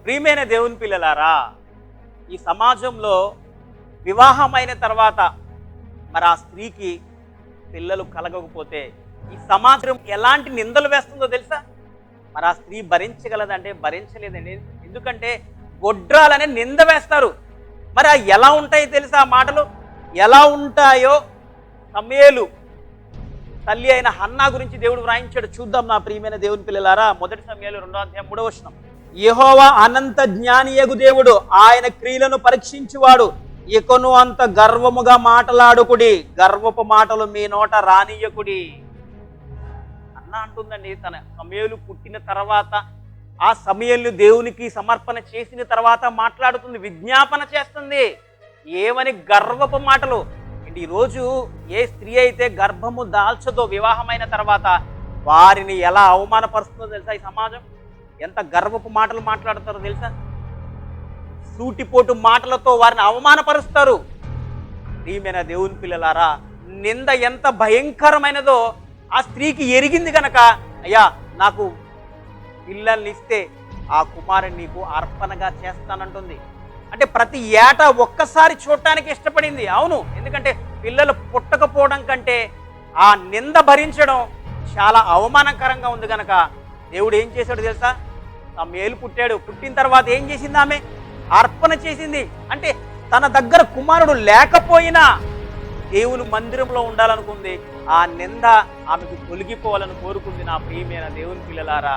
ప్రియమైన దేవుని పిల్లలారా, ఈ సమాజంలో వివాహమైన తర్వాత మరి ఆ స్త్రీకి పిల్లలు కలగకపోతే ఈ సమాజం ఎలాంటి నిందలు వేస్తుందో తెలుసా? మరి ఆ స్త్రీ భరించగలదంటే భరించలేదండి. ఎందుకంటే గొడ్రాలనే నింద వేస్తారు. మరి ఆ ఎలా ఉంటాయో తెలుసా? ఆ మాటలు ఎలా ఉంటాయో సమూయేలు తల్లి అయిన హన్నా గురించి దేవుడు వ్రాయించాడు. చూద్దాం నా ప్రియమైన దేవుని పిల్లలారా. 1 సమూయేలు 2:3 యెహోవా అనంత జ్ఞానియగు దేవుడు, ఆయన క్రియలను పరీక్షించువాడు. ఇకను అంత గర్వముగా మాటలాడుకుడి, గర్వపు మాటలు మీ నోట రానియకుడి. అన్న అంటుందండి, తన సమూయేలు పుట్టిన తర్వాత ఆ సమూయేలును దేవునికి సమర్పణ చేసిన తర్వాత మాట్లాడుతుంది, విజ్ఞాపన చేస్తుంది. ఏమని? గర్వపు మాటలు. ఈరోజు ఏ స్త్రీ అయితే గర్భము దాల్చదో వివాహమైన తర్వాత వారిని ఎలా అవమానపరుస్తుందో తెలుసా? ఈ సమాజం ఎంత గర్వపు మాటలు మాట్లాడతారో తెలుసా? సూటిపోటు మాటలతో వారిని అవమానపరుస్తారు. ప్రియమైన దేవుని పిల్లలారా, నింద ఎంత భయంకరమైనదో ఆ స్త్రీకి ఎరిగింది గనక, అయ్యా నాకు పిల్లల్ని ఇస్తే ఆ కుమారుని నీకు అర్పణగా చేస్తానంటుంది. అంటే ప్రతి ఏటా ఒక్కసారి చూడటానికి ఇష్టపడింది. అవును, ఎందుకంటే పిల్లలు పుట్టకపోవడం కంటే ఆ నింద భరించడం చాలా అవమానకరంగా ఉంది కనుక దేవుడు ఏం చేశాడు తెలుసా? సమూయేలు పుట్టాడు. పుట్టిన తర్వాత ఏం చేసింది? ఆమె అర్పణ చేసింది. అంటే తన దగ్గర కుమారుడు లేకపోయినా దేవుని మందిరంలో ఉండాలనుకుంది. ఆ నింద ఆమెకు తొలగిపోవాలని కోరుకుంది. నా ప్రియమైన దేవుని పిల్లలారా,